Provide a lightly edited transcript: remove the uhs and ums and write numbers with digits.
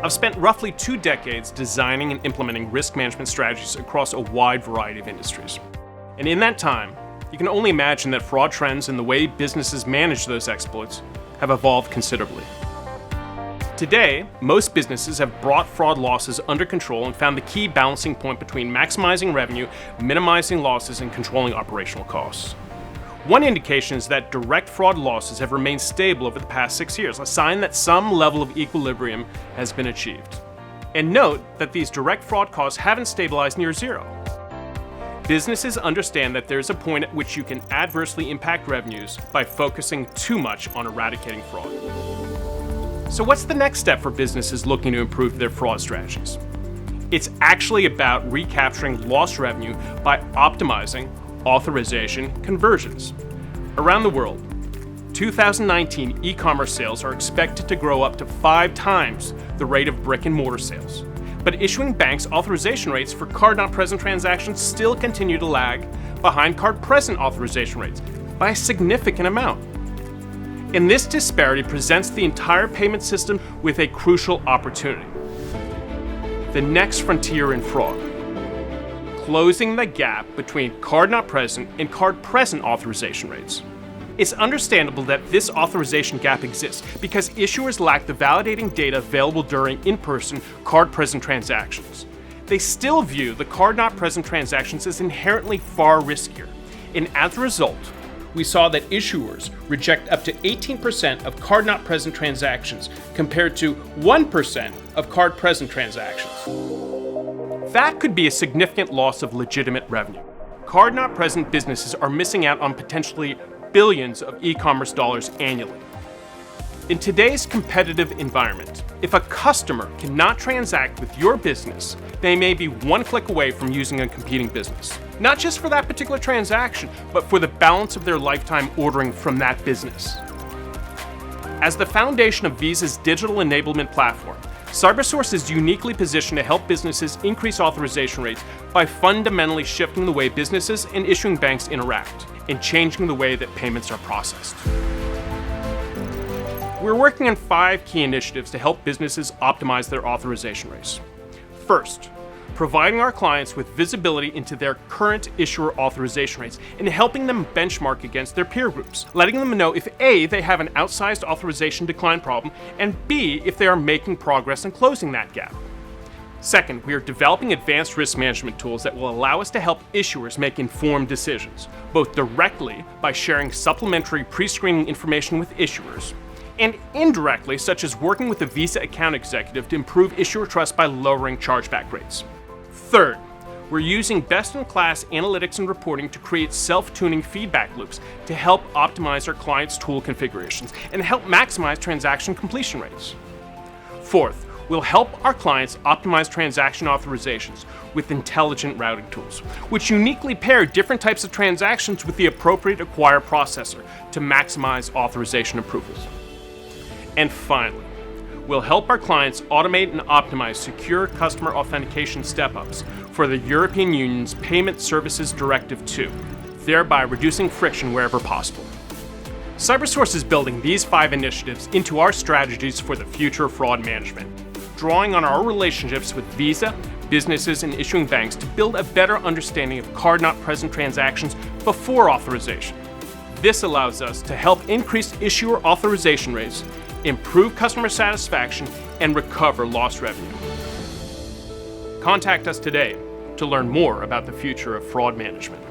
I've spent roughly 2 decades designing and implementing risk management strategies across a wide variety of industries. And in that time, you can only imagine that fraud trends and the way businesses manage those exploits have evolved considerably. Today, most businesses have brought fraud losses under control and found the key balancing point between maximizing revenue, minimizing losses, and controlling operational costs. One indication is that direct fraud losses have remained stable over the past 6 years, a sign that some level of equilibrium has been achieved. And note that these direct fraud costs haven't stabilized near zero. Businesses understand that there's a point at which you can adversely impact revenues by focusing too much on eradicating fraud. So what's the next step for businesses looking to improve their fraud strategies? It's actually about recapturing lost revenue by optimizing authorization conversions. Around the world, 2019 e-commerce sales are expected to grow up to 5 times the rate of brick-and-mortar sales. But issuing banks' authorization rates for card-not-present transactions still continue to lag behind card-present authorization rates by a significant amount. And this disparity presents the entire payment system with a crucial opportunity. The next frontier in fraud: closing the gap between card-not-present and card-present authorization rates. It's understandable that this authorization gap exists because issuers lack the validating data available during in-person card-present transactions. They still view the card-not-present transactions as inherently far riskier, and as a result, we saw that issuers reject up to 18% of card-not-present transactions compared to 1% of card-present transactions. That could be a significant loss of legitimate revenue. Card-not-present businesses are missing out on potentially billions of e-commerce dollars annually. In today's competitive environment, if a customer cannot transact with your business, they may be one click away from using a competing business. Not just for that particular transaction, but for the balance of their lifetime ordering from that business. As the foundation of Visa's digital enablement platform, CyberSource is uniquely positioned to help businesses increase authorization rates by fundamentally shifting the way businesses and issuing banks interact and changing the way that payments are processed. We're working on 5 key initiatives to help businesses optimize their authorization rates. First, providing our clients with visibility into their current issuer authorization rates and helping them benchmark against their peer groups, letting them know if A, they have an outsized authorization decline problem, and B, if they are making progress in closing that gap. Second, we are developing advanced risk management tools that will allow us to help issuers make informed decisions, both directly by sharing supplementary pre-screening information with issuers, and indirectly, such as working with a Visa account executive to improve issuer trust by lowering chargeback rates. Third, we're using best-in-class analytics and reporting to create self-tuning feedback loops to help optimize our clients' tool configurations and help maximize transaction completion rates. Fourth, we'll help our clients optimize transaction authorizations with intelligent routing tools, which uniquely pair different types of transactions with the appropriate acquire processor to maximize authorization approvals. And finally, we'll help our clients automate and optimize secure customer authentication step-ups for the European Union's Payment Services Directive 2, thereby reducing friction wherever possible. CyberSource is building these 5 initiatives into our strategies for the future of fraud management, drawing on our relationships with Visa, businesses, and issuing banks to build a better understanding of card-not-present transactions before authorization. This allows us to help increase issuer authorization rates, improve customer satisfaction, and recover lost revenue. Contact us today to learn more about the future of fraud management.